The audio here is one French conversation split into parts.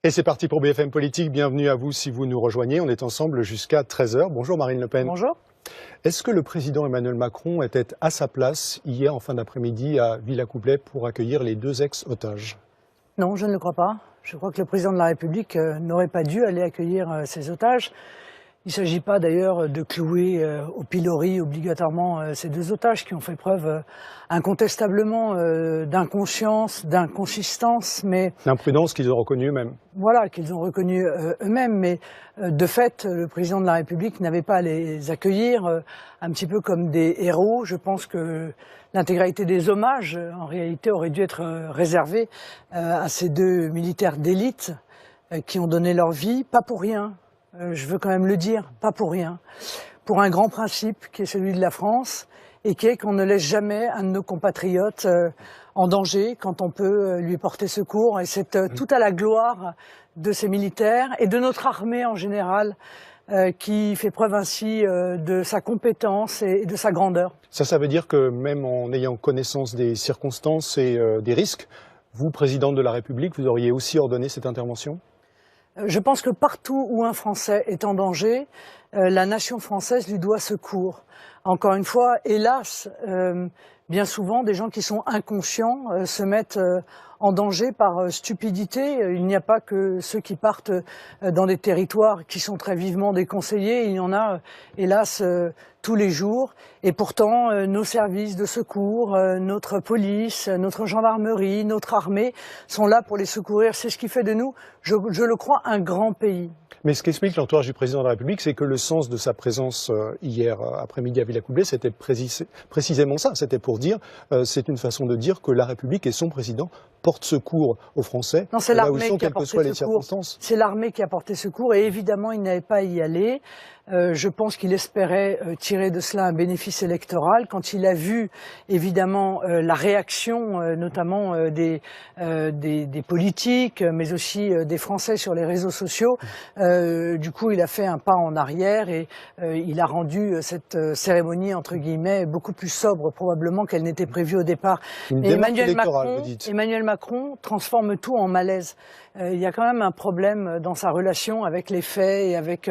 Et c'est parti pour BFM Politique. Bienvenue à vous si vous nous rejoignez. On est ensemble jusqu'à 13 h. Bonjour Marine Le Pen. Bonjour. Est-ce que le président Emmanuel Macron était à sa place hier en fin d'après-midi à Villacoublay pour accueillir les deux ex-otages? Non, je ne le crois pas. Je crois que le président de la République n'aurait pas dû aller accueillir ces otages. Il ne s'agit pas d'ailleurs de clouer au pilori obligatoirement ces deux otages qui ont fait preuve incontestablement d'inconscience, d'inconsistance, mais... L'imprudence qu'ils ont reconnue eux-mêmes. Voilà, qu'ils ont reconnu eux-mêmes, mais de fait, le président de la République n'avait pas à les accueillir un petit peu comme des héros. Je pense que l'intégralité des hommages, en réalité, aurait dû être réservée à ces deux militaires d'élite qui ont donné leur vie, pas pour rien. Je veux quand même le dire, pas pour rien, pour un grand principe qui est celui de la France et qui est qu'on ne laisse jamais un de nos compatriotes en danger quand on peut lui porter secours. Et c'est tout à la gloire de ces militaires et de notre armée en général qui fait preuve ainsi de sa compétence et de sa grandeur. Ça veut dire que même en ayant connaissance des circonstances et des risques, vous, président de la République, vous auriez aussi ordonné cette intervention ? Je pense que partout où un Français est en danger, la nation française lui doit secours. Encore une fois, hélas, bien souvent, des gens qui sont inconscients se mettent en danger par stupidité. Il n'y a pas que ceux qui partent dans des territoires qui sont très vivement déconseillés. Il y en a, hélas, tous les jours. Et pourtant, nos services de secours, notre police, notre gendarmerie, notre armée sont là pour les secourir. C'est ce qui fait de nous, je le crois, un grand pays. Mais ce qu'explique l'entourage du président de la République, c'est que le sens de sa présence hier après-midi à Villacoublay, c'était précisément ça. C'était pour dire, c'est une façon de dire que la République et son président portent secours aux Français. Non, c'est l'armée qui a quelles que porté soient les secours. circonstances. C'est l'armée qui a porté secours et évidemment, il n'avait pas à y aller. Je pense qu'il espérait tirer de cela un bénéfice électoral. Quand il a vu, évidemment, la réaction, notamment des politiques, mais aussi des Français sur les réseaux sociaux, du coup, il a fait un pas en arrière et il a rendu cette cérémonie, entre guillemets, beaucoup plus sobre probablement qu'elle n'était prévue au départ. Une démarche électorale, vous dites. Emmanuel Macron transforme tout en malaise. Il y a quand même un problème dans sa relation avec les faits et avec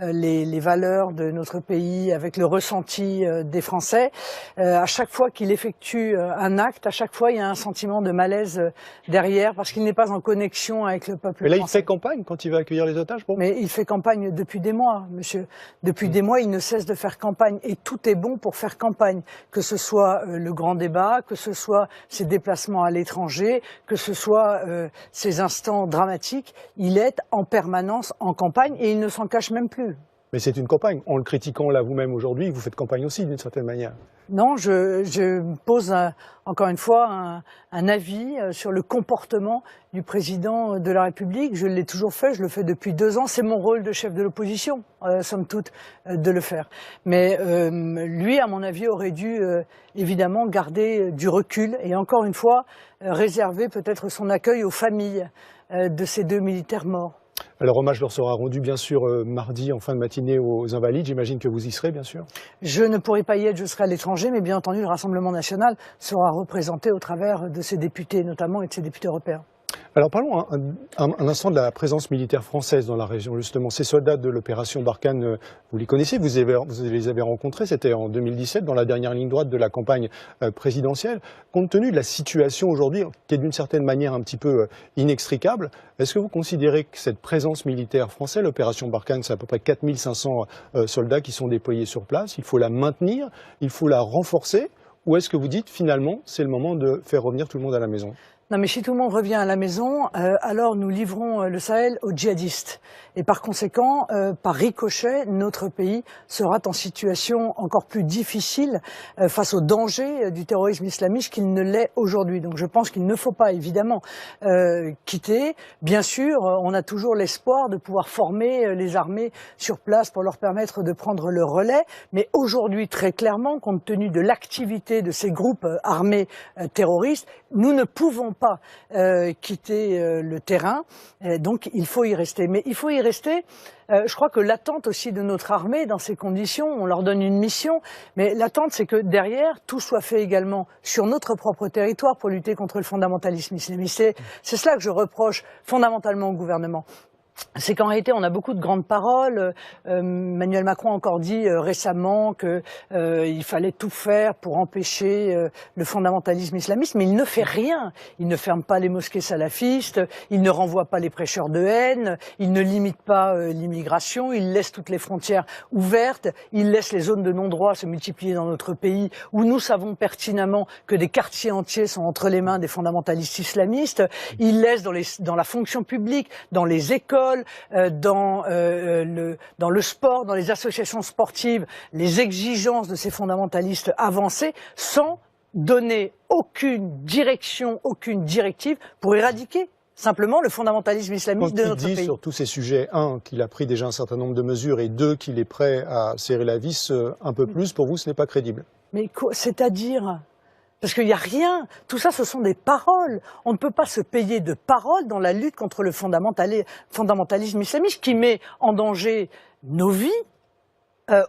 les valeurs de notre pays, avec le ressenti des Français. À chaque fois qu'il effectue un acte, à chaque fois il y a un sentiment de malaise derrière parce qu'il n'est pas en connexion avec le peuple français. Mais là, il fait campagne quand il va accueillir les otages, bon. Mais il fait campagne depuis des mois, monsieur. Depuis des mois, il ne cesse de faire campagne. Et tout est bon pour faire campagne. Que ce soit le grand débat, que ce soit ses déplacements à l'étranger, que ce soit ces instants dramatiques, il est en permanence en campagne et il ne s'en cache même plus. Mais c'est une campagne. En le critiquant là vous-même aujourd'hui, vous faites campagne aussi d'une certaine manière. Non, je pose encore une fois un avis sur le comportement du président de la République. Je l'ai toujours fait, je le fais depuis 2 ans. C'est mon rôle de chef de l'opposition, somme toute, de le faire. Mais lui, à mon avis, aurait dû évidemment garder du recul et encore une fois réserver peut-être son accueil aux familles de ces deux militaires morts. Alors, hommage leur sera rendu, bien sûr, mardi en fin de matinée aux Invalides. J'imagine que vous y serez, bien sûr. Je ne pourrai pas y être, je serai à l'étranger, mais bien entendu, le Rassemblement national sera représenté au travers de ses députés, notamment, et de ses députés européens. Alors parlons un instant de la présence militaire française dans la région, justement. Ces soldats de l'opération Barkhane, vous les connaissez, vous les avez rencontrés, c'était en 2017, dans la dernière ligne droite de la campagne présidentielle. Compte tenu de la situation aujourd'hui, qui est d'une certaine manière un petit peu inextricable, est-ce que vous considérez que cette présence militaire française, l'opération Barkhane, c'est à peu près 4500 soldats qui sont déployés sur place, il faut la maintenir, il faut la renforcer, ou est-ce que vous dites finalement c'est le moment de faire revenir tout le monde à la maison ? Non, mais si tout le monde revient à la maison, alors nous livrons le Sahel aux djihadistes. Et par conséquent, par ricochet, notre pays sera en situation encore plus difficile face au danger du terrorisme islamiste qu'il ne l'est aujourd'hui. Donc je pense qu'il ne faut pas évidemment quitter. Bien sûr, on a toujours l'espoir de pouvoir former les armées sur place pour leur permettre de prendre le relais. Mais aujourd'hui, très clairement, compte tenu de l'activité de ces groupes armés terroristes, nous ne pouvons pas quitter le terrain, donc il faut y rester. Mais il faut y rester, je crois que l'attente aussi de notre armée dans ces conditions, on leur donne une mission, mais l'attente c'est que derrière, tout soit fait également sur notre propre territoire pour lutter contre le fondamentalisme islamiste. C'est cela que je reproche fondamentalement au gouvernement. C'est qu'en réalité, on a beaucoup de grandes paroles. Emmanuel Macron a encore dit récemment qu'il fallait tout faire pour empêcher le fondamentalisme islamiste, mais il ne fait rien. Il ne ferme pas les mosquées salafistes, il ne renvoie pas les prêcheurs de haine, il ne limite pas l'immigration, il laisse toutes les frontières ouvertes, il laisse les zones de non-droit se multiplier dans notre pays, où nous savons pertinemment que des quartiers entiers sont entre les mains des fondamentalistes islamistes. Il laisse dans la fonction publique, dans les écoles, dans le sport, dans les associations sportives, les exigences de ces fondamentalistes avancés, sans donner aucune direction, aucune directive pour éradiquer simplement le fondamentalisme islamiste de notre pays. Quand il dit sur tous ces sujets, un, qu'il a pris déjà un certain nombre de mesures, et deux, qu'il est prêt à serrer la vis un peu plus, pour vous, ce n'est pas crédible? Mais c'est-à-dire ? Parce qu'il n'y a rien, tout ça ce sont des paroles. On ne peut pas se payer de paroles dans la lutte contre le fondamentalisme islamiste qui met en danger nos vies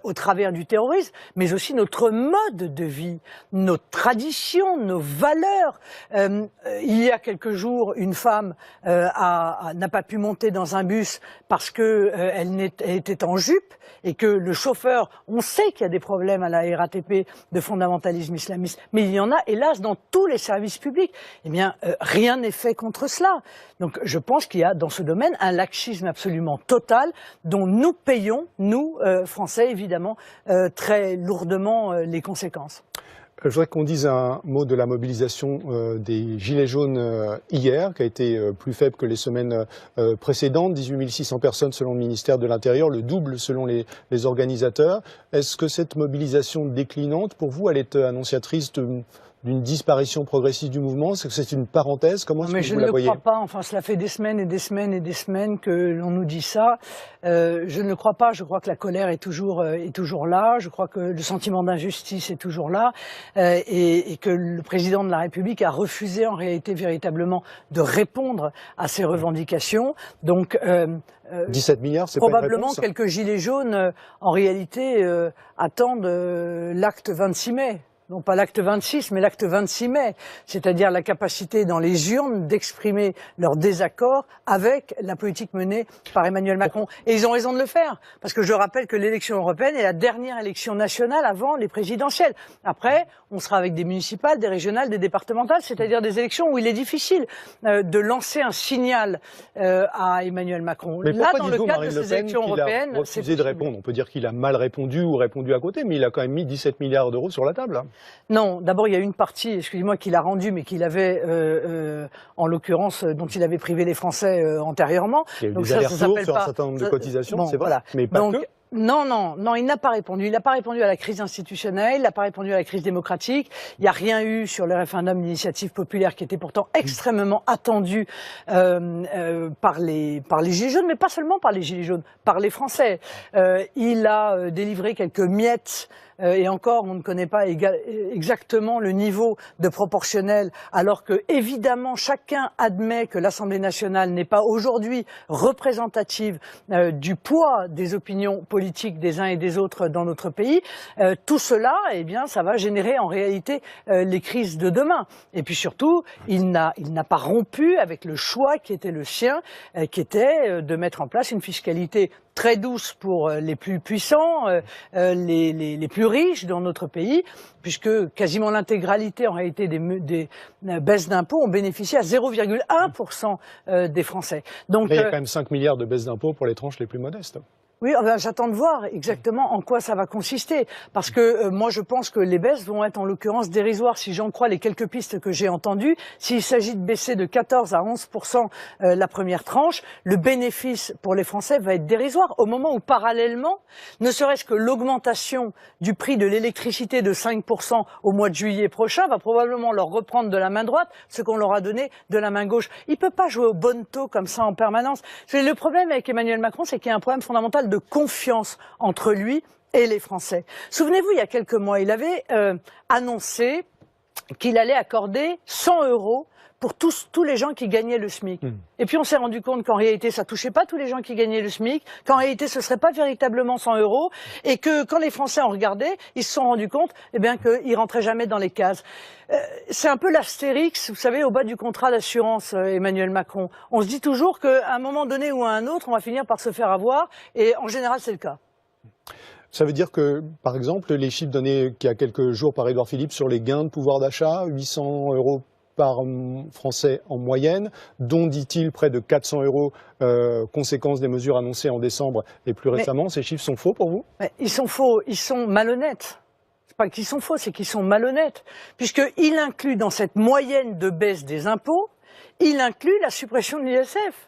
au travers du terrorisme, mais aussi notre mode de vie, nos traditions, nos valeurs. Il y a quelques jours, une femme n'a pas pu monter dans un bus parce qu'elle était en jupe et que le chauffeur, on sait qu'il y a des problèmes à la RATP de fondamentalisme islamiste, mais il y en a hélas dans tous les services publics. Eh bien, rien n'est fait contre cela. Donc je pense qu'il y a dans ce domaine un laxisme absolument total dont nous payons, nous, Français, évidemment, très lourdement les conséquences. Je voudrais qu'on dise un mot de la mobilisation des Gilets jaunes hier, qui a été plus faible que les semaines précédentes, 18 600 personnes selon le ministère de l'Intérieur, le double selon les organisateurs. Est-ce que cette mobilisation déclinante, pour vous, elle est annonciatrice d'une disparition progressive du mouvement? Est-ce que c'est une parenthèse? Comment est-ce que vous la voyez? Je ne le crois pas. Enfin, cela fait des semaines et des semaines et des semaines que l'on nous dit ça. Je ne le crois pas. Je crois que la colère est toujours là. Je crois que le sentiment d'injustice est toujours là. Et que le président de la République a refusé en réalité véritablement de répondre à ces revendications. Donc, 17 milliards, c'est pas une réponse. Probablement quelques gilets jaunes, en réalité, attendent l'acte 26 mai. Non pas l'acte 26, mais l'acte 26 mai, c'est-à-dire la capacité dans les urnes d'exprimer leur désaccord avec la politique menée par Emmanuel Macron. Et ils ont raison de le faire, parce que je rappelle que l'élection européenne est la dernière élection nationale avant les présidentielles. Après, on sera avec des municipales, des régionales, des départementales, c'est-à-dire des élections où il est difficile de lancer un signal à Emmanuel Macron. Mais là, dans le cadre de ces élections européennes, il a refusé de répondre. On peut dire qu'il a mal répondu ou répondu à côté, mais il a quand même mis 17 milliards d'euros sur la table. Non, d'abord il y a une partie, excusez-moi, qu'il a rendue, mais qu'il avait, en l'occurrence, dont il avait privé les Français antérieurement. Il y a eu donc des allers-retours sur un certain nombre de cotisations, bon, c'est vrai, voilà. mais pas donc, que. Non, il n'a pas répondu. Il n'a pas répondu à la crise institutionnelle, il n'a pas répondu à la crise démocratique. Il n'y a rien eu sur le référendum d'initiative populaire qui était pourtant extrêmement attendu par les Gilets jaunes, mais pas seulement par les Gilets jaunes, par les Français. Il a délivré quelques miettes. Et encore, on ne connaît pas exactement le niveau de proportionnel, alors que, évidemment, chacun admet que l'Assemblée nationale n'est pas aujourd'hui représentative du poids des opinions politiques des uns et des autres dans notre pays. Tout cela, eh bien, ça va générer en réalité les crises de demain. Et puis surtout, il n'a pas rompu avec le choix qui était le sien, qui était de mettre en place une fiscalité très douce pour les plus puissants, les plus riches dans notre pays, puisque quasiment l'intégralité en réalité des baisses d'impôts ont bénéficié à 0,1% des Français. Donc, il y a quand même 5 milliards de baisses d'impôts pour les tranches les plus modestes. Oui, j'attends de voir exactement en quoi ça va consister. Parce que moi, je pense que les baisses vont être en l'occurrence dérisoires. Si j'en crois les quelques pistes que j'ai entendues, s'il s'agit de baisser de 14 à 11% la première tranche, le bénéfice pour les Français va être dérisoire. Au moment où, parallèlement, ne serait-ce que l'augmentation du prix de l'électricité de 5% au mois de juillet prochain va probablement leur reprendre de la main droite ce qu'on leur a donné de la main gauche. Il ne peut pas jouer au bonneteau comme ça en permanence. Le problème avec Emmanuel Macron, c'est qu'il y a un problème fondamental de confiance entre lui et les Français. Souvenez-vous, il y a quelques mois, il avait annoncé qu'il allait accorder 100 € pour tous les gens qui gagnaient le SMIC. Et puis on s'est rendu compte qu'en réalité, ça touchait pas tous les gens qui gagnaient le SMIC, qu'en réalité, ce serait pas véritablement 100 €, et que quand les Français ont regardé, ils se sont rendus compte, eh bien, qu'ils rentraient jamais dans les cases. C'est un peu l'astérix, vous savez, au bas du contrat d'assurance, Emmanuel Macron. On se dit toujours qu'à un moment donné ou à un autre, on va finir par se faire avoir, et en général, c'est le cas. Ça veut dire que, par exemple, les chiffres donnés il y a quelques jours par Édouard Philippe sur les gains de pouvoir d'achat, 800 € par Français en moyenne, dont, dit-il, près de 400 €, conséquence des mesures annoncées en décembre et plus récemment. Ces chiffres sont faux pour vous? Ils sont faux, ils sont malhonnêtes. C'est pas qu'ils sont faux, c'est qu'ils sont malhonnêtes. Puisqu'il inclut dans cette moyenne de baisse des impôts, il inclut la suppression de l'ISF.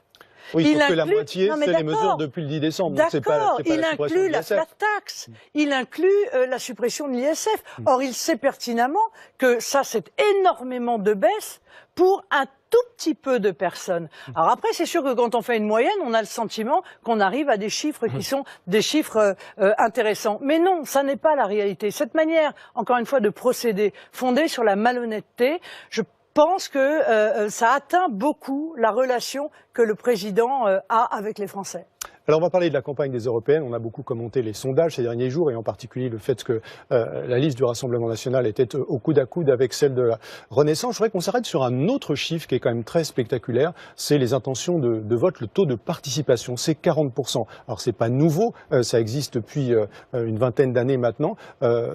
Oui, sauf que la moitié, c'est les mesures depuis le 10 décembre. D'accord, il inclut la flat tax, il inclut la suppression de l'ISF. Or, il sait pertinemment que ça, c'est énormément de baisse pour un tout petit peu de personnes. Alors après, c'est sûr que quand on fait une moyenne, on a le sentiment qu'on arrive à des chiffres qui sont des chiffres intéressants. Mais non, ça n'est pas la réalité. Cette manière, encore une fois, de procéder, fondée sur la malhonnêteté, je pense que ça atteint beaucoup la relation que le président a avec les Français. Alors on va parler de la campagne des Européennes. On a beaucoup commenté les sondages ces derniers jours et en particulier le fait que la liste du Rassemblement national était au coude à coude avec celle de la Renaissance. Je voudrais qu'on s'arrête sur un autre chiffre qui est quand même très spectaculaire, c'est les intentions de vote, le taux de participation, c'est 40%. Alors c'est pas nouveau, ça existe depuis une vingtaine d'années maintenant,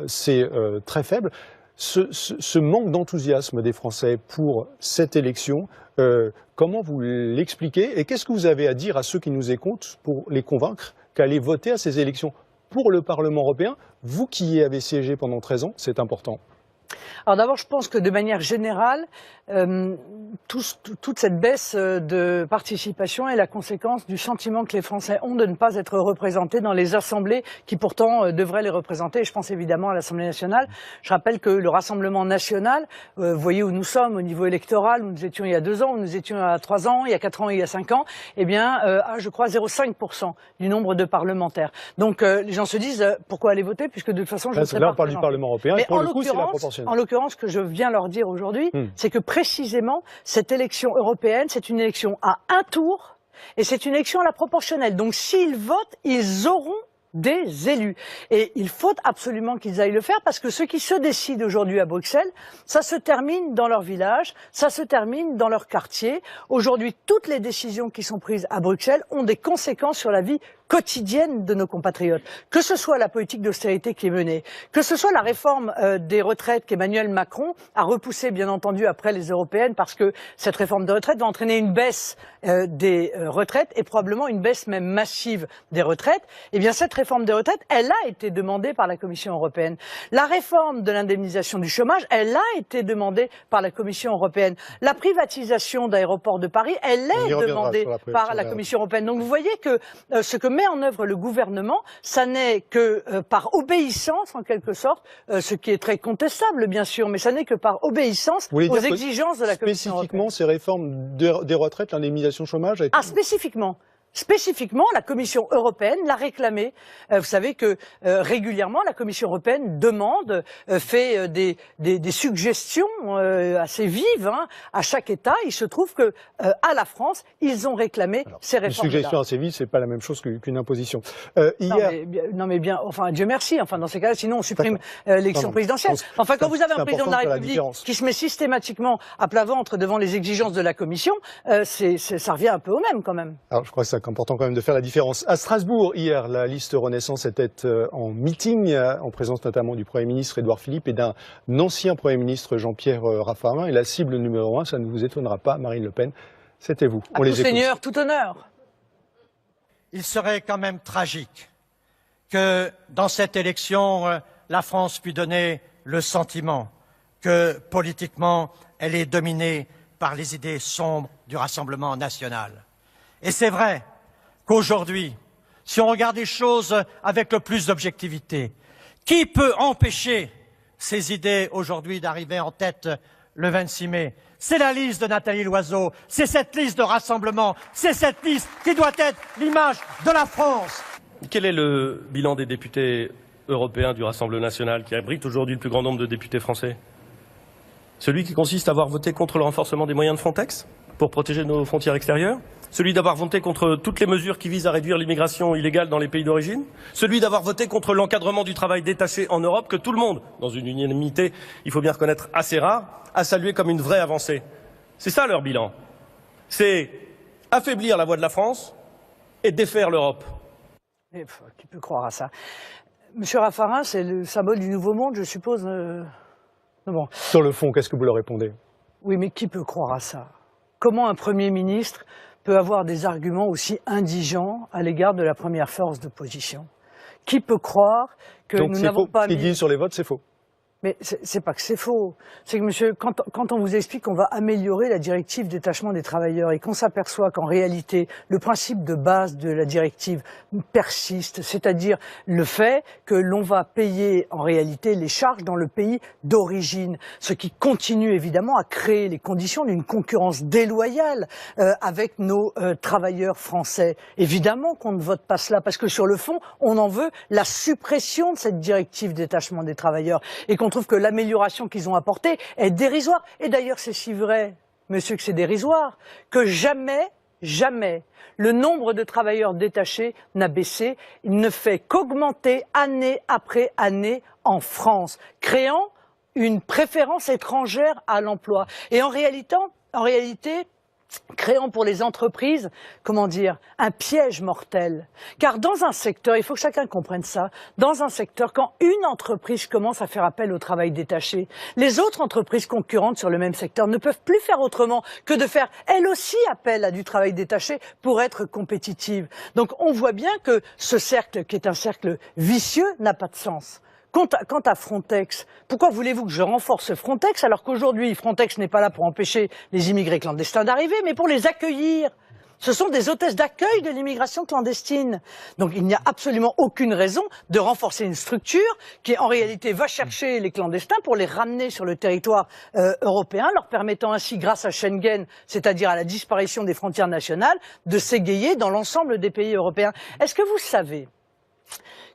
c'est très faible. Ce manque d'enthousiasme des Français pour cette élection, comment vous l'expliquez et qu'est-ce que vous avez à dire à ceux qui nous écoutent pour les convaincre qu'aller voter à ces élections pour le Parlement européen, vous qui y avez siégé pendant 13 ans, c'est important? Alors d'abord, je pense que de manière générale, toute cette baisse de participation est la conséquence du sentiment que les Français ont de ne pas être représentés dans les assemblées qui pourtant devraient les représenter. Et je pense évidemment à l'Assemblée nationale. Je rappelle que le Rassemblement national, vous voyez où nous sommes au niveau électoral, où nous étions il y a 2 ans, où nous étions à 3 ans, il y a 4 ans et il y a 5 ans, eh bien, à je crois 0,5% du nombre de parlementaires. Donc les gens se disent pourquoi aller voter puisque de toute façon je ne serai pas Là on parle du Parlement européen et pour le coup c'est la proportionnelle. En l'occurrence, ce que je viens leur dire aujourd'hui, c'est que précisément, cette élection européenne, c'est une élection à un tour et c'est une élection à la proportionnelle. Donc s'ils votent, ils auront des élus. Et il faut absolument qu'ils aillent le faire parce que ce qui se décide aujourd'hui à Bruxelles, ça se termine dans leur village, ça se termine dans leur quartier. Aujourd'hui, toutes les décisions qui sont prises à Bruxelles ont des conséquences sur la vie quotidienne de nos compatriotes. Que ce soit la politique d'austérité qui est menée, que ce soit la réforme des retraites qu'Emmanuel Macron a repoussée bien entendu après les européennes parce que cette réforme de retraite va entraîner une baisse des retraites et probablement une baisse même massive des retraites. Eh bien cette réforme des retraites, elle a été demandée par la Commission européenne. La réforme de l'indemnisation du chômage, elle a été demandée par la Commission européenne. La privatisation d'Aéroports de Paris, elle est demandée par la Commission européenne. Donc vous voyez que ce que met en œuvre le gouvernement, ça n'est que par obéissance en quelque sorte, ce qui est très contestable bien sûr, mais ça n'est que par obéissance aux exigences de la Commission européenne. Spécifiquement ces réformes des retraites, l'indemnisation chômage a été... Ah, Spécifiquement, la Commission européenne l'a réclamé. Vous savez que régulièrement, la Commission européenne demande, fait des suggestions assez vives à chaque État. Il se trouve que à la France, ils ont réclamé ces réformes. Une suggestion assez vive, c'est pas la même chose qu'une imposition. Non mais bien, enfin Dieu merci. Enfin dans ces cas-là, sinon on supprime l'élection présidentielle. Enfin quand vous avez un président de la République qui se met systématiquement à plat ventre devant les exigences de la Commission, ça revient un peu au même quand même. Alors je crois que c'est important quand même de faire la différence. À Strasbourg, hier, la liste Renaissance était en meeting, en présence notamment du Premier ministre Édouard Philippe et d'un ancien Premier ministre Jean-Pierre Raffarin. Et la cible numéro 1, ça ne vous étonnera pas, Marine Le Pen, c'était vous. À tout seigneur, tout honneur. Il serait quand même tragique que dans cette élection, la France puisse donner le sentiment que politiquement, elle est dominée par les idées sombres du Rassemblement national. Et c'est vrai qu'aujourd'hui, si on regarde les choses avec le plus d'objectivité, qui peut empêcher ces idées aujourd'hui d'arriver en tête le 26 mai? C'est la liste de Nathalie Loiseau, c'est cette liste de rassemblement, c'est cette liste qui doit être l'image de la France. Quel est le bilan des députés européens du Rassemblement national qui abrite aujourd'hui le plus grand nombre de députés français? Celui qui consiste à avoir voté contre le renforcement des moyens de Frontex pour protéger nos frontières extérieures? Celui d'avoir voté contre toutes les mesures qui visent à réduire l'immigration illégale dans les pays d'origine? Celui d'avoir voté contre l'encadrement du travail détaché en Europe, que tout le monde, dans une unanimité, il faut bien reconnaître, assez rare, a salué comme une vraie avancée? C'est ça leur bilan. C'est affaiblir la voix de la France et défaire l'Europe. Qui peut croire à ça? Monsieur Raffarin, c'est le symbole du nouveau monde, je suppose. Bon. Sur le fond, qu'est-ce que vous leur répondez? Oui, mais qui peut croire à ça? Comment un Premier ministre peut avoir des arguments aussi indigents à l'égard de la première force d'opposition? Qui peut croire que Donc nous n'avons pas mis... Ce qu'ils disent sur les votes, c'est faux. Mais c'est pas que c'est faux. C'est que, monsieur, quand on vous explique qu'on va améliorer la directive détachement des travailleurs et qu'on s'aperçoit qu'en réalité, le principe de base de la directive persiste, c'est-à-dire le fait que l'on va payer en réalité les charges dans le pays d'origine, ce qui continue évidemment à créer les conditions d'une concurrence déloyale avec nos travailleurs français. Évidemment qu'on ne vote pas cela, parce que sur le fond, on en veut la suppression de cette directive détachement des travailleurs et qu'on trouve que l'amélioration qu'ils ont apportée est dérisoire. Et d'ailleurs, c'est si vrai, monsieur, que c'est dérisoire, que jamais le nombre de travailleurs détachés n'a baissé. Il ne fait qu'augmenter année après année en France, créant une préférence étrangère à l'emploi. Et en réalité, créant pour les entreprises, comment dire, un piège mortel. Car dans un secteur, il faut que chacun comprenne ça, dans un secteur, quand une entreprise commence à faire appel au travail détaché, les autres entreprises concurrentes sur le même secteur ne peuvent plus faire autrement que de faire elles aussi appel à du travail détaché pour être compétitives. Donc on voit bien que ce cercle, qui est un cercle vicieux, n'a pas de sens. Quant à Frontex, pourquoi voulez-vous que je renforce Frontex alors qu'aujourd'hui Frontex n'est pas là pour empêcher les immigrés clandestins d'arriver, mais pour les accueillir? Ce sont des hôtesses d'accueil de l'immigration clandestine. Donc il n'y a absolument aucune raison de renforcer une structure qui en réalité va chercher les clandestins pour les ramener sur le territoire européen, leur permettant ainsi, grâce à Schengen, c'est-à-dire à la disparition des frontières nationales, de s'égayer dans l'ensemble des pays européens. Est-ce que vous savez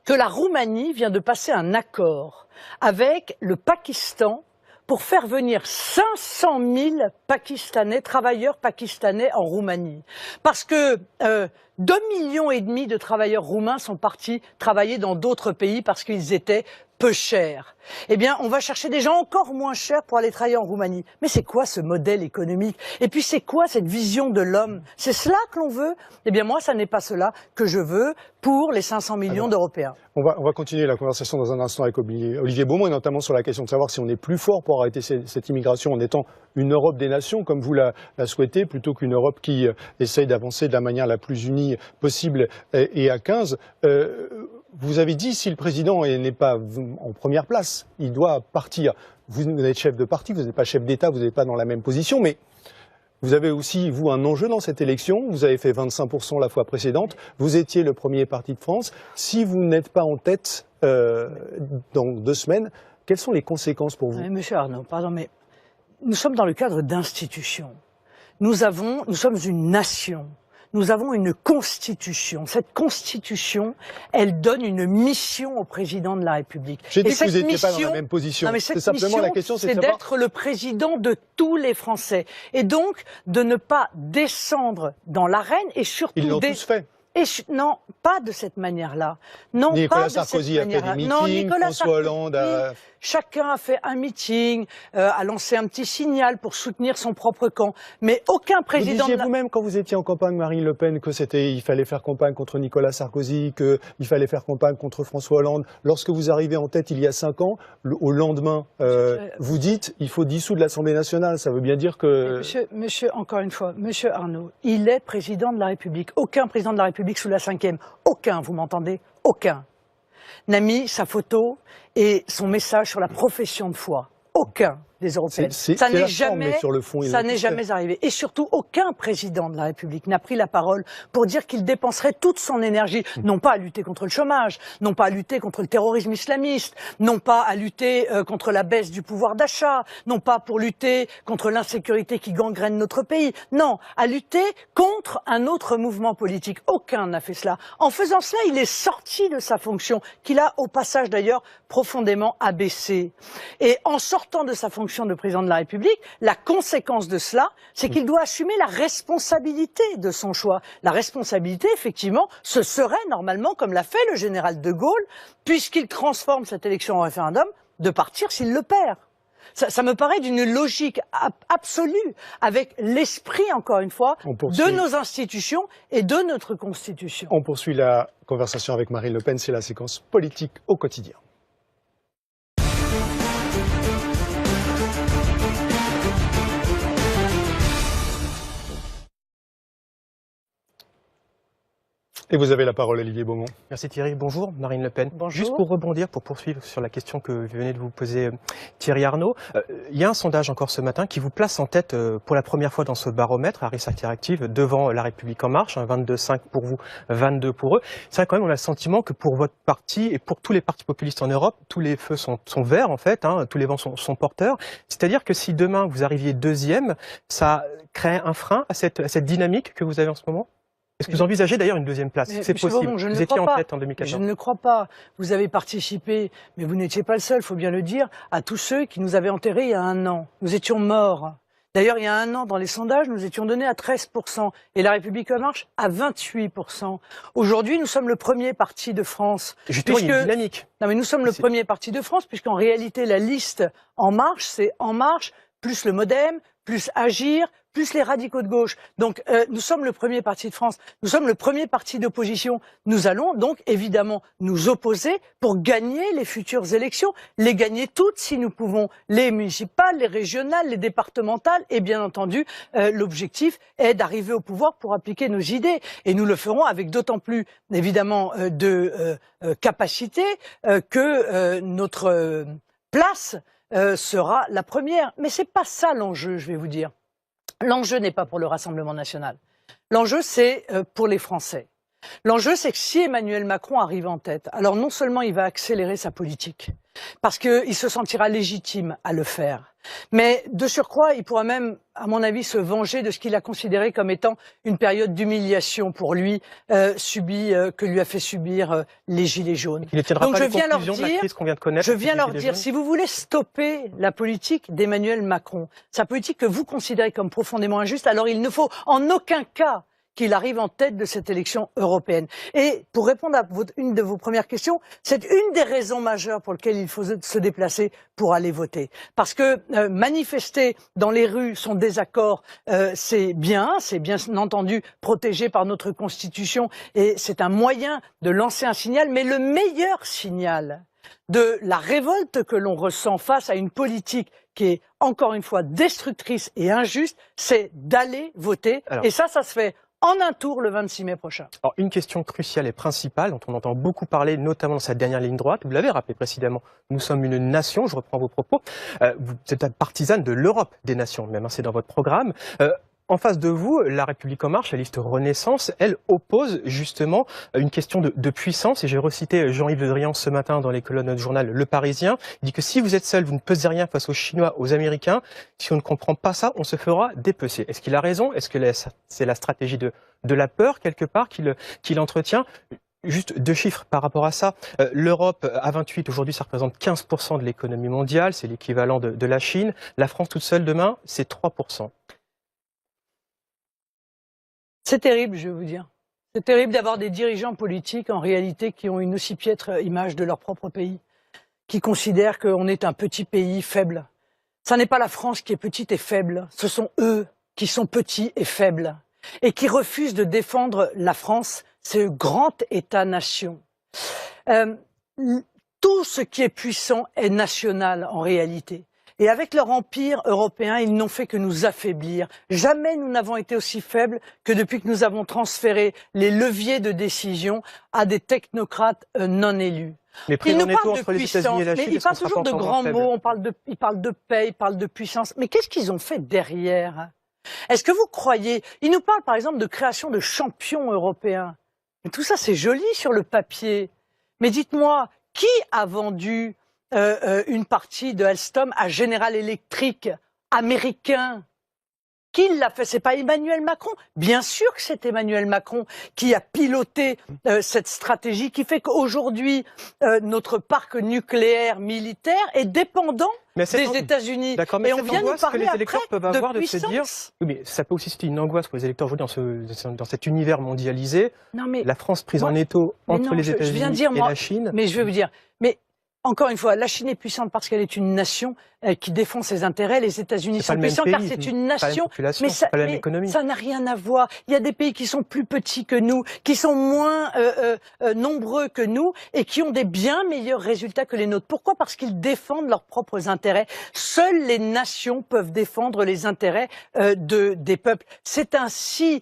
que la Roumanie vient de passer un accord avec le Pakistan pour faire venir 500 000 Pakistanais, travailleurs pakistanais en Roumanie? Parce que 2,5 millions de travailleurs roumains sont partis travailler dans d'autres pays parce qu'ils étaient peu chers. Eh bien, on va chercher des gens encore moins chers pour aller travailler en Roumanie. Mais c'est quoi ce modèle économique? Et puis c'est quoi cette vision de l'homme? C'est cela que l'on veut? Eh bien moi, ça n'est pas cela que je veux pour les 500 millions d'Européens. On va continuer la conversation dans un instant avec Olivier Beaumont, et notamment sur la question de savoir si on est plus fort pour arrêter cette immigration en étant une Europe des nations, comme vous la souhaitez, plutôt qu'une Europe qui essaye d'avancer de la manière la plus unie possible et à 15. Vous avez dit, si le président n'est pas en première place, il doit partir. Vous êtes chef de parti, vous n'êtes pas chef d'État, vous n'êtes pas dans la même position, mais vous avez aussi, vous, un enjeu dans cette élection. Vous avez fait 25% la fois précédente. Vous étiez le premier parti de France. Si vous n'êtes pas en tête dans 2 semaines, quelles sont les conséquences pour vous? Monsieur Arnaud, pardon, mais nous sommes dans le cadre d'institutions. Nous sommes une nation. Nous avons une constitution. Cette constitution, elle donne une mission au président de la République. J'ai dit que vous n'étiez pas dans la même position. C'est simplement la question, c'est d'être le président de tous les Français. Et donc, de ne pas descendre dans l'arène et surtout... Ils l'ont tous fait. Non, pas de cette manière-là. Non, Nicolas pas de Sarkozy cette a fait des meetings, François Hollande a... Chacun a fait un meeting, a lancé un petit signal pour soutenir son propre camp. Mais aucun président... Vous disiez vous-même, quand vous étiez en campagne, Marine Le Pen, il fallait faire campagne contre Nicolas Sarkozy, qu'il fallait faire campagne contre François Hollande. Lorsque vous arrivez en tête il y a 5 ans, au lendemain, vous dites il faut dissoudre l'Assemblée nationale. Ça veut bien dire que... Monsieur, encore une fois, monsieur Arnaud, il est président de la République. Aucun président de la République sous la 5e, aucun, vous m'entendez? Aucun n'a mis sa photo et son message sur la profession de foi. Aucun des Européens. Ça n'est jamais arrivé. Et surtout, aucun président de la République n'a pris la parole pour dire qu'il dépenserait toute son énergie, non pas à lutter contre le chômage, non pas à lutter contre le terrorisme islamiste, non pas à lutter contre la baisse du pouvoir d'achat, non pas pour lutter contre l'insécurité qui gangrène notre pays, non, à lutter contre un autre mouvement politique. Aucun n'a fait cela. En faisant cela, il est sorti de sa fonction, qu'il a au passage d'ailleurs profondément abaissée. Et en sortant de sa fonction, fonctions de président de la République, la conséquence de cela, c'est qu'il doit assumer la responsabilité de son choix. La responsabilité, effectivement, ce serait normalement, comme l'a fait le général de Gaulle, puisqu'il transforme cette élection en référendum, de partir s'il le perd. Ça me paraît d'une logique absolue, avec l'esprit, encore une fois, de nos institutions et de notre Constitution. On poursuit la conversation avec Marine Le Pen, c'est la séquence politique au quotidien. Et vous avez la parole, Olivier Beaumont. Merci Thierry. Bonjour Marine Le Pen. Bonjour. Juste pour rebondir, pour poursuivre sur la question que venez de vous poser Thierry Arnaud, il y a un sondage encore ce matin qui vous place en tête pour la première fois dans ce baromètre, Harris Interactive, devant La République En Marche, 22,5 pour vous, 22 pour eux. C'est vrai quand même, on a le sentiment que pour votre parti et pour tous les partis populistes en Europe, tous les feux sont verts en fait, tous les vents sont porteurs. C'est-à-dire que si demain vous arriviez deuxième, ça crée un frein à cette dynamique que vous avez en ce moment ? Est-ce que vous envisagez d'ailleurs une deuxième place? C'est possible. Vous étiez en tête en 2014. Je ne le crois pas. Vous avez participé, mais vous n'étiez pas le seul, il faut bien le dire, à tous ceux qui nous avaient enterrés il y a un an. Nous étions morts. D'ailleurs, il y a un an, dans les sondages, nous étions donnés à 13%, et La République En Marche à 28%. Aujourd'hui, nous sommes le premier parti de France. Justement, il y a une dynamique. Non, mais nous sommes le premier parti de France, puisqu'en réalité, la liste En Marche, c'est En Marche, plus le MoDem, plus Agir, plus les radicaux de gauche. Donc nous sommes le premier parti de France, nous sommes le premier parti d'opposition. Nous allons donc évidemment nous opposer pour gagner les futures élections, les gagner toutes si nous pouvons, les municipales, les régionales, les départementales, et bien entendu l'objectif est d'arriver au pouvoir pour appliquer nos idées. Et nous le ferons avec d'autant plus évidemment de capacité que notre place sera la première. Mais c'est pas ça l'enjeu, je vais vous dire. L'enjeu n'est pas pour le Rassemblement national. L'enjeu, c'est pour les Français. L'enjeu, c'est que si Emmanuel Macron arrive en tête, alors non seulement il va accélérer sa politique, parce qu'il se sentira légitime à le faire, mais de surcroît, il pourra même, à mon avis, se venger de ce qu'il a considéré comme étant une période d'humiliation pour lui, que lui a fait subir les Gilets jaunes. Il ne tiendra pas les conclusions de la crise qu'on vient de connaître. Je viens leur dire, si vous voulez stopper la politique d'Emmanuel Macron, sa politique que vous considérez comme profondément injuste, alors il ne faut en aucun cas qu'il arrive en tête de cette élection européenne. Et pour répondre à une de vos premières questions, c'est une des raisons majeures pour lesquelles il faut se déplacer pour aller voter. Parce que manifester dans les rues son désaccord, c'est bien entendu protégé par notre Constitution et c'est un moyen de lancer un signal, mais le meilleur signal de la révolte que l'on ressent face à une politique qui est encore une fois destructrice et injuste, c'est d'aller voter. Et ça se fait en un tour le 26 mai prochain. Alors, une question cruciale et principale dont on entend beaucoup parler, notamment dans sa dernière ligne droite, vous l'avez rappelé précédemment, nous sommes une nation, je reprends vos propos, vous êtes partisane de l'Europe des nations, même, c'est dans votre programme. En face de vous, La République En Marche, la liste Renaissance, elle oppose justement une question de puissance. Et j'ai recité Jean-Yves Le Drian ce matin dans les colonnes du journal Le Parisien. Il dit que si vous êtes seul, vous ne pesez rien face aux Chinois, aux Américains. Si on ne comprend pas ça, on se fera dépecer. Est-ce qu'il a raison? Est-ce que c'est la stratégie de la peur, quelque part, qu'il entretient? Juste deux chiffres par rapport à ça. L'Europe à 28, aujourd'hui, ça représente 15% de l'économie mondiale. C'est l'équivalent de la Chine. La France toute seule, demain, c'est 3%. C'est terrible, je vais vous dire. C'est terrible d'avoir des dirigeants politiques, en réalité, qui ont une aussi piètre image de leur propre pays, qui considèrent qu'on est un petit pays faible. Ça n'est pas la France qui est petite et faible, ce sont eux qui sont petits et faibles, et qui refusent de défendre la France, ce grand État-nation. Tout ce qui est puissant est national, en réalité. Et avec leur empire européen, ils n'ont fait que nous affaiblir. Jamais nous n'avons été aussi faibles que depuis que nous avons transféré les leviers de décision à des technocrates non élus. Mais ils nous parlent de puissance, mais ils parlent toujours de grands mots, ils parlent de paix, ils parlent de puissance. Mais qu'est-ce qu'ils ont fait derrière? Est-ce que vous croyez? Ils nous parlent par exemple de création de champions européens. Mais tout ça c'est joli sur le papier. Mais dites-moi, qui a vendu une partie de Alstom à General Electric américain? Qui l'a fait? C'est pas Emmanuel Macron. Bien sûr que c'est Emmanuel Macron qui a piloté cette stratégie qui fait qu'aujourd'hui, notre parc nucléaire militaire est dépendant des États-Unis. D'accord, mais et on cette vient nous angoisse que parler les électeurs après peuvent avoir de se dire, puissance. oui, mais ça peut aussi être une angoisse pour les électeurs aujourd'hui dans cet univers mondialisé. Non, mais La France prise en étau entre les États-Unis et la Chine. Mais je vais vous dire, mais encore une fois, la Chine est puissante parce qu'elle est une nation qui défend ses intérêts. Les États-Unis sont puissants car c'est une nation. Mais ça n'a rien à voir. Il y a des pays qui sont plus petits que nous, qui sont moins nombreux que nous et qui ont des bien meilleurs résultats que les nôtres. Pourquoi? Parce qu'ils défendent leurs propres intérêts. Seules les nations peuvent défendre les intérêts des peuples. C'est ainsi.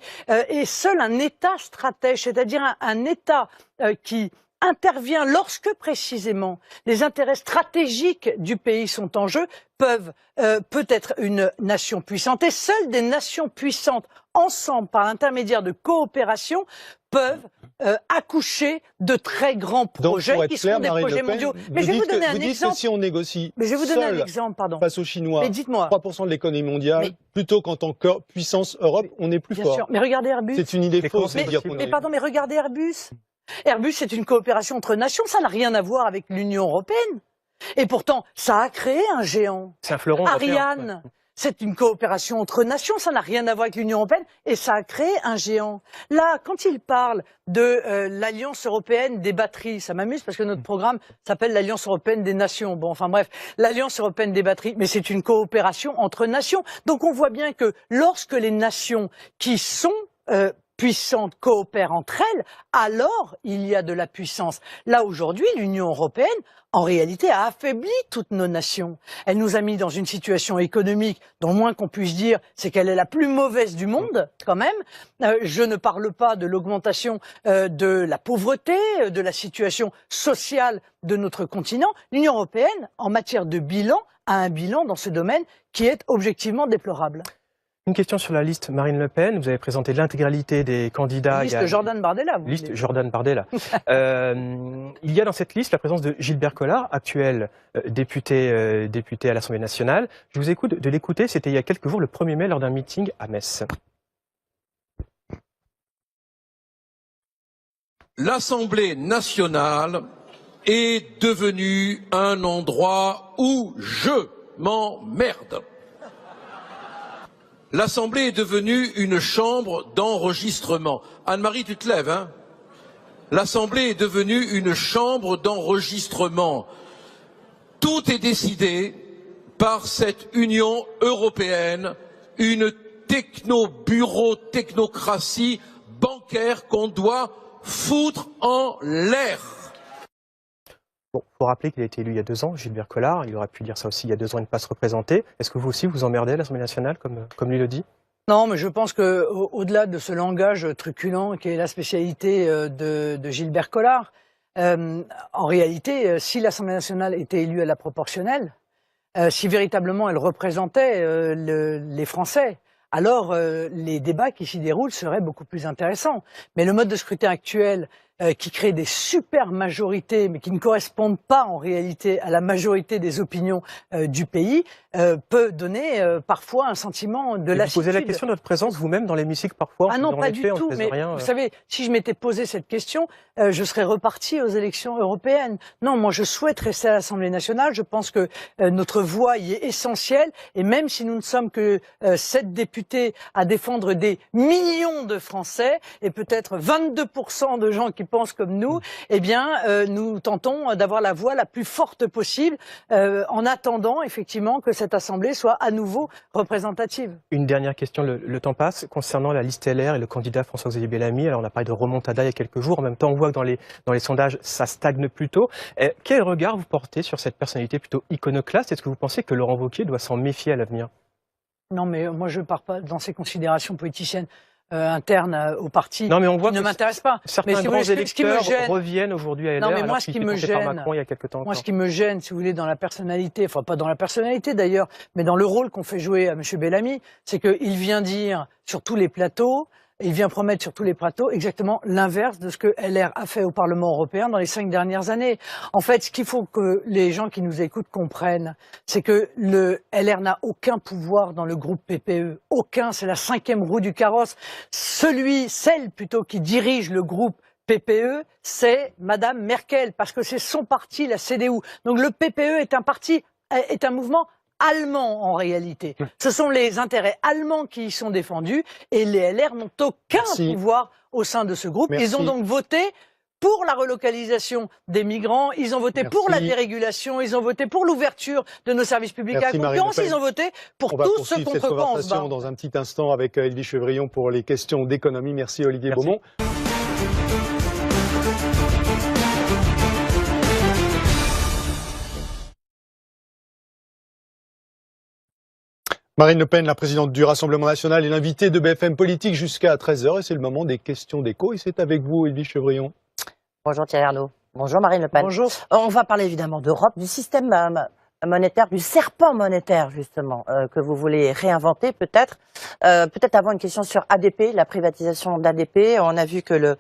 Et seul un État stratège, c'est-à-dire un État qui intervient lorsque précisément les intérêts stratégiques du pays sont en jeu, peut être une nation puissante. Et seules des nations puissantes, ensemble, par l'intermédiaire de coopération, peuvent accoucher de très grands projets qui seront des projets mondiaux. Mais je vais vous donner un exemple. Que si on négocie face aux Chinois, 3% de l'économie mondiale, plutôt qu'en tant que puissance Europe, on est plus fort. Sûr. Mais regardez Airbus. C'est une idée fausse de dire qu'on est... Mais regardez Airbus. Airbus, c'est une coopération entre nations, ça n'a rien à voir avec l'Union européenne. Et pourtant, ça a créé un géant. C'est un fleuron Ariane, c'est une coopération entre nations, ça n'a rien à voir avec l'Union européenne, et ça a créé un géant. Là, quand il parle de l'Alliance européenne des batteries, ça m'amuse parce que notre programme s'appelle l'Alliance européenne des nations. Bon, enfin bref, l'Alliance européenne des batteries, mais c'est une coopération entre nations. Donc on voit bien que lorsque les nations qui sont puissantes coopèrent entre elles, alors il y a de la puissance. Là, aujourd'hui, l'Union européenne, en réalité, a affaibli toutes nos nations. Elle nous a mis dans une situation économique dont le moins qu'on puisse dire, c'est qu'elle est la plus mauvaise du monde, quand même. Je ne parle pas de l'augmentation de la pauvreté, de la situation sociale de notre continent. L'Union européenne, en matière de bilan, a un bilan dans ce domaine qui est objectivement déplorable. Une question sur la liste Marine Le Pen. Vous avez présenté l'intégralité des candidats. Liste Jordan Bardella. Liste Jordan Bardella. Il y a dans cette liste la présence de Gilbert Collard, actuel député à l'Assemblée nationale. Je vous écoute de l'écouter. C'était il y a quelques jours, le 1er mai, lors d'un meeting à Metz. L'Assemblée nationale est devenue un endroit où je m'emmerde. L'Assemblée est devenue une chambre d'enregistrement. Anne-Marie, tu te lèves, hein? L'Assemblée est devenue une chambre d'enregistrement. Tout est décidé par cette Union européenne, une technocratie bancaire qu'on doit foutre en l'air. Bon, il faut rappeler qu'il a été élu il y a 2 ans, Gilbert Collard. Il aurait pu dire ça aussi il y a 2 ans et ne pas se représenter. Est-ce que vous aussi vous emmerdez à l'Assemblée nationale, comme lui le dit? Non, mais je pense que au-delà de ce langage truculent qui est la spécialité de Gilbert Collard, en réalité, si l'Assemblée nationale était élue à la proportionnelle, si véritablement elle représentait les Français, alors les débats qui s'y déroulent seraient beaucoup plus intéressants. Mais le mode de scrutin actuel, qui crée des super majorités, mais qui ne correspondent pas en réalité à la majorité des opinions du pays, peut donner parfois un sentiment de lassitude. Vous posez la question de votre présence vous-même dans l'hémicycle parfois? Ah non, pas du tout. Mais vous savez, si je m'étais posé cette question, je serais reparti aux élections européennes. Non, moi je souhaite rester à l'Assemblée nationale. Je pense que notre voix y est essentielle. Et même si nous ne sommes que 7 députés à défendre des millions de Français et peut-être 22% de gens qui pensent comme nous, eh bien, nous tentons d'avoir la voix la plus forte possible en attendant effectivement que cette Assemblée soit à nouveau représentative. Une dernière question, le temps passe, concernant la liste LR et le candidat François-Xavier Bellamy. Alors on a parlé de remontada il y a quelques jours, en même temps on voit que dans les sondages ça stagne plutôt. Quel regard vous portez sur cette personnalité plutôt iconoclaste? Est-ce que vous pensez que Laurent Wauquiez doit s'en méfier à l'avenir? Non, mais moi je ne pars pas dans ces considérations politiciennes internes au parti, non, mais on voit qui ne m'intéresse pas. Certains mais grands électeurs reviennent aujourd'hui à LR, non, mais moi, alors qu'ils étaient votés par Macron il y a quelques temps. Moi, ce qui me gêne, si vous voulez, dans la personnalité, enfin pas dans la personnalité d'ailleurs, mais dans le rôle qu'on fait jouer à M. Bellamy, c'est qu'il vient dire sur tous les plateaux, et il vient promettre sur tous les plateaux exactement l'inverse de ce que LR a fait au Parlement européen dans les 5 dernières années. En fait, ce qu'il faut que les gens qui nous écoutent comprennent, c'est que le LR n'a aucun pouvoir dans le groupe PPE. Aucun, c'est la 5e roue du carrosse. Celle plutôt qui dirige le groupe PPE, c'est Madame Merkel, parce que c'est son parti, la CDU. Donc le PPE est un mouvement allemand en réalité. Ce sont les intérêts allemands qui y sont défendus et les LR n'ont aucun pouvoir au sein de ce groupe. Ils ont donc voté pour la relocalisation des migrants, ils ont voté pour la dérégulation, ils ont voté pour l'ouverture de nos services publics à la concurrence, ils ont voté pour tout ce contre quoi on se bat. Dans un petit instant avec Edwige Chevrillon pour les questions d'économie. Merci Olivier Beaumont. Marine Le Pen, la présidente du Rassemblement national, est l'invitée de BFM Politique jusqu'à 13h et c'est le moment des questions d'écho et c'est avec vous Edwige Chevrillon. Bonjour Thierry Arnaud. Bonjour Marine Le Pen. Bonjour. On va parler évidemment d'Europe, du système monétaire, du serpent monétaire justement, que vous voulez réinventer peut-être. Peut-être avant une question sur ADP, la privatisation d'ADP. On a vu que le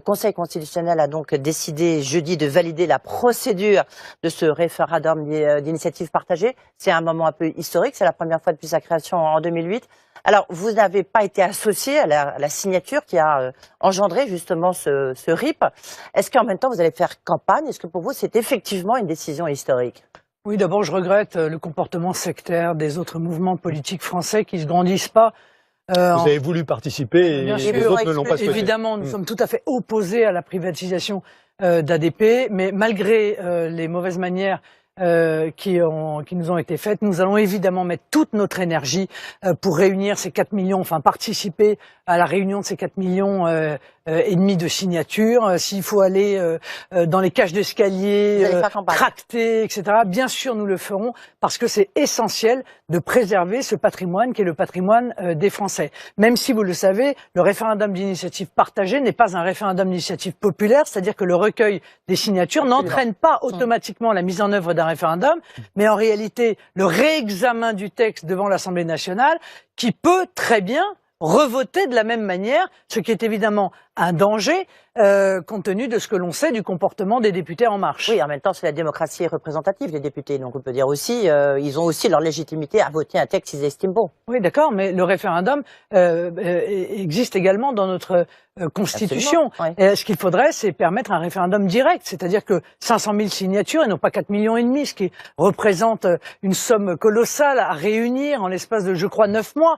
Conseil constitutionnel a donc décidé jeudi de valider la procédure de ce référendum d'initiative partagée. C'est un moment un peu historique, c'est la première fois depuis sa création en 2008. Alors, vous n'avez pas été associé à la signature qui a engendré justement ce RIP. Est-ce qu'en même temps, vous allez faire campagne? Est-ce que pour vous, c'est effectivement une décision historique? Oui, d'abord, je regrette le comportement sectaire des autres mouvements politiques français qui ne se grandissent pas. Vous avez voulu participer et les autres ne l'ont pas souhaité. Évidemment, nous sommes tout à fait opposés à la privatisation d'ADP, mais malgré les mauvaises manières qui nous ont été faites, nous allons évidemment mettre toute notre énergie pour réunir ces 4 millions, enfin participer à la réunion de ces 4 millions et demi de signatures. S'il faut aller dans les cages d'escalier, tracter, etc., bien sûr nous le ferons parce que c'est essentiel de préserver ce patrimoine qui est le patrimoine des Français. Même si vous le savez, le référendum d'initiative partagée n'est pas un référendum d'initiative populaire, c'est-à-dire que le recueil des signatures n'entraîne pas automatiquement la mise en œuvre d'un référendum, mais en réalité le réexamen du texte devant l'Assemblée nationale qui peut très bien revoter de la même manière, ce qui est évidemment un danger compte tenu de ce que l'on sait du comportement des députés En Marche. Oui, en même temps, c'est la démocratie représentative des députés, donc on peut dire aussi, ils ont aussi leur légitimité à voter un texte qu'ils estiment bon. Oui, d'accord, mais le référendum existe également dans notre Constitution. Et ce qu'il faudrait, c'est permettre un référendum direct, c'est-à-dire que 500 000 signatures et non pas 4 millions et demi, ce qui représente une somme colossale à réunir en l'espace de, je crois, 9 mois.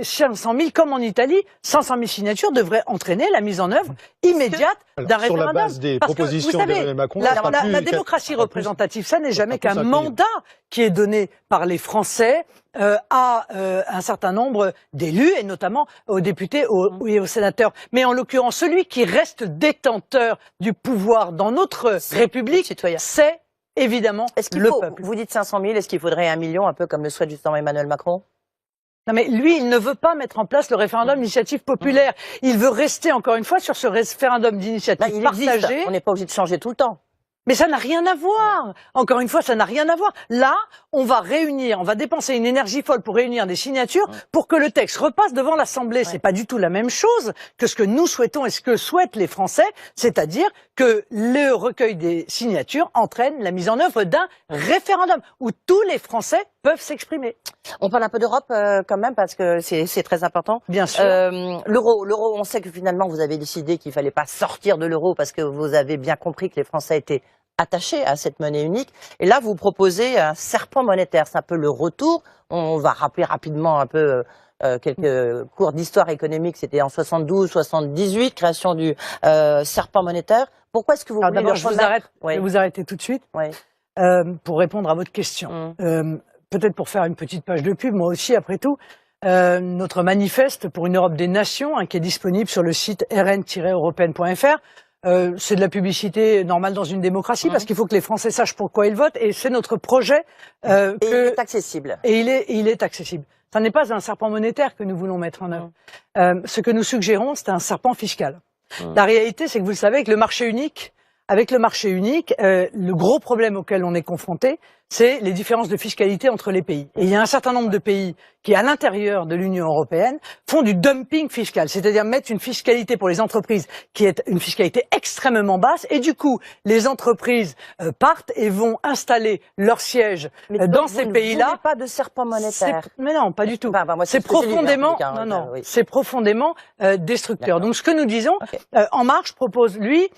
500 000, comme en Italie, 500 000 signatures devraient entraîner la mise en œuvre immédiate d'un référendum. Sur la base des propositions d'Emmanuel Macron, la démocratie représentative, ça n'est jamais qu'un mandat qui est donné par les Français à un certain nombre d'élus, et notamment aux députés et aux sénateurs. Mais en l'occurrence, celui qui reste détenteur du pouvoir dans notre République, c'est évidemment le peuple. Vous dites 500 000, est-ce qu'il faudrait 1 million, un peu comme le souhaite justement Emmanuel Macron? Non mais lui, il ne veut pas mettre en place le référendum d'initiative populaire. Il veut rester encore une fois sur ce référendum d'initiative partagée. On n'est pas obligé de changer tout le temps. Mais ça n'a rien à voir. Encore une fois, ça n'a rien à voir. Là, on va dépenser une énergie folle pour réunir des signatures pour que le texte repasse devant l'Assemblée. C'est pas du tout la même chose que ce que nous souhaitons et ce que souhaitent les Français, c'est-à-dire que le recueil des signatures entraîne la mise en œuvre d'un référendum où tous les Français peuvent s'exprimer. On parle un peu d'Europe quand même parce que c'est très important. Bien sûr. L'euro, on sait que finalement vous avez décidé qu'il fallait pas sortir de l'euro parce que vous avez bien compris que les Français étaient attachés à cette monnaie unique. Et là, vous proposez un serpent monétaire. C'est un peu le retour. On va rappeler rapidement un peu quelques cours d'histoire économique. C'était en 72, 78, création du serpent monétaire. Pourquoi est-ce que vous voulez d'abord, je vais vous arrêter tout de suite pour répondre à votre question. Peut-être pour faire une petite page de pub, moi aussi, après tout. Notre manifeste pour une Europe des nations, qui est disponible sur le site rn-européenne.fr. C'est de la publicité normale dans une démocratie parce qu'il faut que les Français sachent pourquoi ils votent et c'est notre projet. Et il est accessible. Et il est accessible. Ce n'est pas un serpent monétaire que nous voulons mettre en œuvre. Ce que nous suggérons, c'est un serpent fiscal. La réalité, c'est que vous le savez, que le marché unique avec le marché unique, le gros problème auquel on est confronté, c'est les différences de fiscalité entre les pays. Et il y a un certain nombre de pays qui, à l'intérieur de l'Union européenne, font du dumping fiscal, c'est-à-dire mettre une fiscalité pour les entreprises qui est une fiscalité extrêmement basse, et du coup, les entreprises partent et vont installer leur siège dans ces pays-là. Vous ne voulez pas de serpent monétaire. Mais non, pas du tout. Bah, moi, c'est profondément, oui. c'est profondément destructeur. Donc, ce que nous disons, En Marche propose, lui,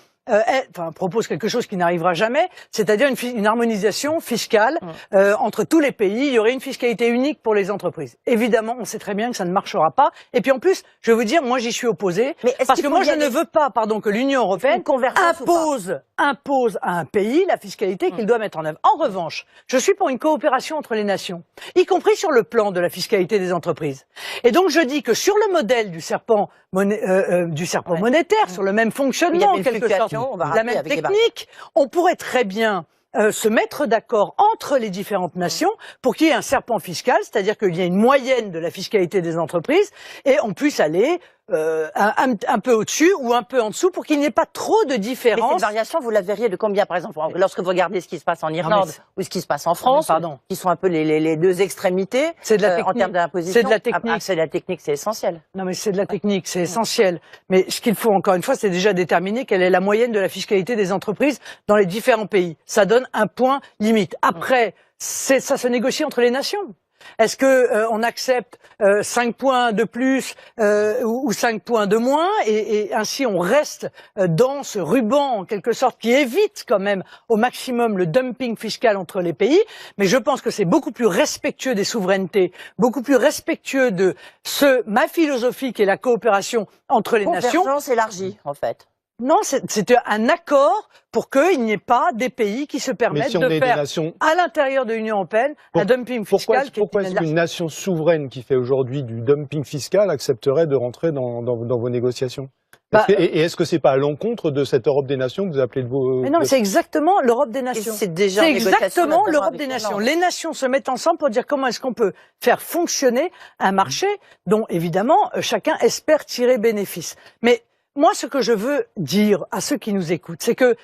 propose quelque chose qui n'arrivera jamais, c'est-à-dire une harmonisation fiscale entre tous les pays. Il y aurait une fiscalité unique pour les entreprises. Évidemment, on sait très bien que ça ne marchera pas. Et puis en plus, je vais vous dire, moi j'y suis opposé, parce que moi je ne veux pas, que l'Union européenne impose à un pays la fiscalité qu'il doit mettre en œuvre. En revanche, je suis pour une coopération entre les nations, y compris sur le plan de la fiscalité des entreprises. Et donc je dis que sur le modèle du serpent monétaire, sur le même fonctionnement, en quelque sorte, la même technique, on pourrait très bien se mettre d'accord entre les différentes nations pour qu'il y ait un serpent fiscal, c'est-à-dire qu'il y ait une moyenne de la fiscalité des entreprises et on puisse aller un peu au-dessus ou un peu en dessous pour qu'il n'y ait pas trop de différence. Mais cette variation, vous la verriez de combien, par exemple, lorsque vous regardez ce qui se passe en Irlande ou ce qui se passe en France, qui sont un peu les deux extrémités en termes d'imposition. C'est de la technique. C'est de la technique, c'est essentiel. Non, mais c'est de la technique, c'est essentiel. Mais ce qu'il faut, encore une fois, c'est déjà déterminer quelle est la moyenne de la fiscalité des entreprises dans les différents pays. Ça donne un point limite. Après, ça se négocie entre les nations. Est-ce que on accepte 5 points de plus ou 5 points de moins et ainsi on reste dans ce ruban en quelque sorte qui évite quand même au maximum le dumping fiscal entre les pays, mais je pense que c'est beaucoup plus respectueux des souverainetés, beaucoup plus respectueux de ma philosophie qui est la coopération entre les nations. Convergence élargie en fait. Non, c'est un accord pour qu'il n'y ait pas des pays qui se permettent de faire, à l'intérieur de l'Union européenne, un dumping fiscal. Pourquoi est-ce qu'une nation souveraine qui fait aujourd'hui du dumping fiscal accepterait de rentrer dans vos négociations? Et est-ce que c'est pas à l'encontre de cette Europe des nations que vous appelez de vos... Mais non, c'est exactement l'Europe des nations. C'est exactement l'Europe des nations. Les nations se mettent ensemble pour dire comment est-ce qu'on peut faire fonctionner un marché dont, évidemment, chacun espère tirer bénéfice. Mais moi, ce que je veux dire à ceux qui nous écoutent, c'est que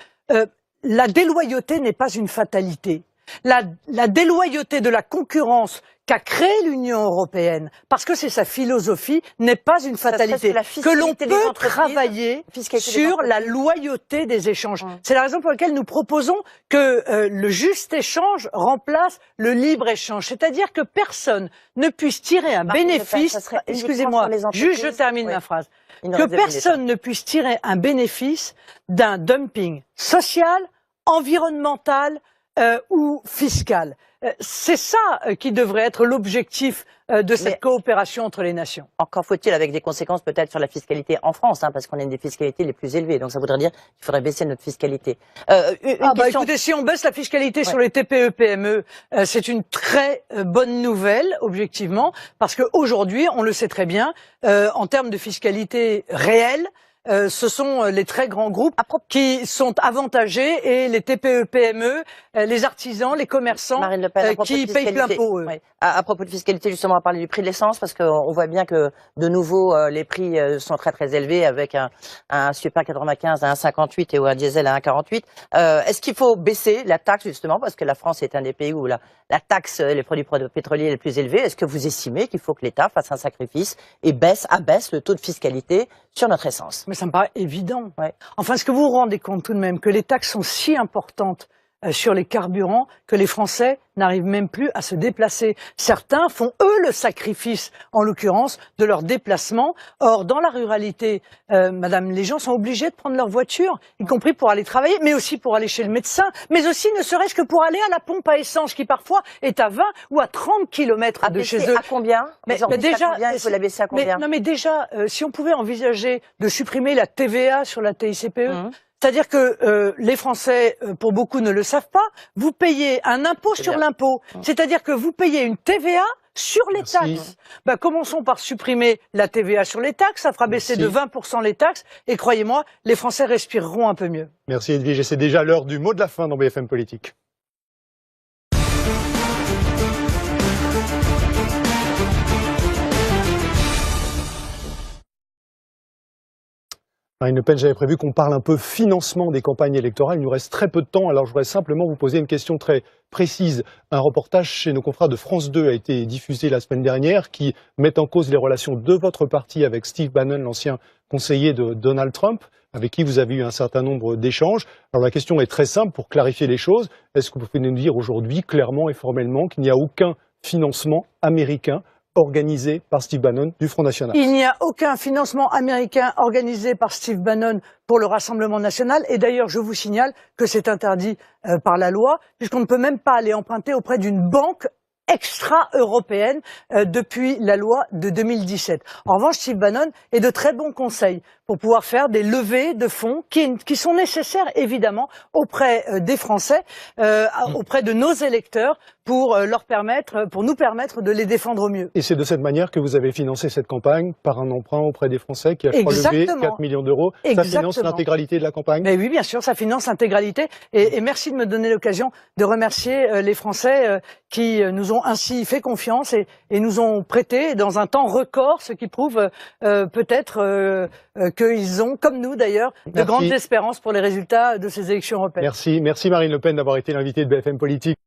la déloyauté n'est pas une fatalité. La déloyauté de la concurrence qu'a créée l'Union européenne, parce que c'est sa philosophie, n'est pas une fatalité. Que l'on peut travailler sur la loyauté des échanges. C'est la raison pour laquelle nous proposons que le juste échange remplace le libre échange. C'est-à-dire que personne ne puisse tirer un bénéfice. Excusez-moi, juste je termine ma phrase. Que personne ne puisse tirer un bénéfice d'un dumping social, environnemental ou fiscal. C'est ça qui devrait être l'objectif de cette coopération entre les nations. Encore faut-il avec des conséquences peut-être sur la fiscalité en France, parce qu'on a une des fiscalités les plus élevées. Donc ça voudrait dire qu'il faudrait baisser notre fiscalité. Écoutez, si on baisse la fiscalité sur les TPE-PME, c'est une très bonne nouvelle, objectivement, parce qu'aujourd'hui, on le sait très bien, en termes de fiscalité réelle, ce sont les très grands groupes qui sont avantagés et les TPE-PME, les artisans, les commerçants qui payent plein pot. À propos de fiscalité, justement, on va parler du prix de l'essence parce qu'on voit bien que de nouveau les prix sont très très élevés avec un super 95 à 1,58 et ou un diesel à 1,48. Est-ce qu'il faut baisser la taxe justement parce que la France est un des pays où la taxe les produits pétroliers est le plus élevée? Est-ce que vous estimez qu'il faut que l'État fasse un sacrifice et abaisse le taux de fiscalité sur notre essence? Mais ça me paraît évident. Enfin, est-ce que vous vous rendez compte tout de même que les taxes sont si importantes sur les carburants que les Français n'arrivent même plus à se déplacer. Certains font, eux, le sacrifice, en l'occurrence, de leur déplacement. Or, dans la ruralité, madame, les gens sont obligés de prendre leur voiture, y compris pour aller travailler, mais aussi pour aller chez le médecin, mais aussi ne serait-ce que pour aller à la pompe à essence, qui parfois est à 20 ou à 30 kilomètres de chez eux. À combien? Mais déjà, il faut la baisser à combien? Non, mais déjà, si on pouvait envisager de supprimer la TVA sur la TICPE, c'est-à-dire que les Français, pour beaucoup, ne le savent pas, vous payez un impôt sur l'impôt. C'est-à-dire que vous payez une TVA sur les taxes. Commençons par supprimer la TVA sur les taxes, ça fera baisser de 20% les taxes, et croyez-moi, les Français respireront un peu mieux. Merci Edwige, et c'est déjà l'heure du mot de la fin dans BFM Politique. Marine Le Pen, j'avais prévu qu'on parle un peu financement des campagnes électorales. Il nous reste très peu de temps, alors je voudrais simplement vous poser une question très précise. Un reportage chez nos confrères de France 2 a été diffusé la semaine dernière qui met en cause les relations de votre parti avec Steve Bannon, l'ancien conseiller de Donald Trump, avec qui vous avez eu un certain nombre d'échanges. Alors la question est très simple pour clarifier les choses. Est-ce que vous pouvez nous dire aujourd'hui clairement et formellement qu'il n'y a aucun financement américain organisé par Steve Bannon du Front National? Il n'y a aucun financement américain organisé par Steve Bannon pour le Rassemblement national. Et d'ailleurs, je vous signale que c'est interdit par la loi, puisqu'on ne peut même pas aller emprunter auprès d'une banque extra-européenne depuis la loi de 2017. En revanche, Steve Bannon est de très bons conseils pour pouvoir faire des levées de fonds qui sont nécessaires, évidemment, auprès des Français, auprès de nos électeurs, pour nous permettre de les défendre au mieux. Et c'est de cette manière que vous avez financé cette campagne, par un emprunt auprès des Français qui a, je crois, levé 4 millions d'euros. Ça finance l'intégralité de la campagne? Mais oui, bien sûr, ça finance l'intégralité. Et merci de me donner l'occasion de remercier les Français qui nous ont ainsi fait confiance et nous ont prêté dans un temps record, ce qui prouve peut-être qu'ils ont, comme nous d'ailleurs, de grandes espérances pour les résultats de ces élections européennes. Merci Marine Le Pen d'avoir été l'invitée de BFM Politique.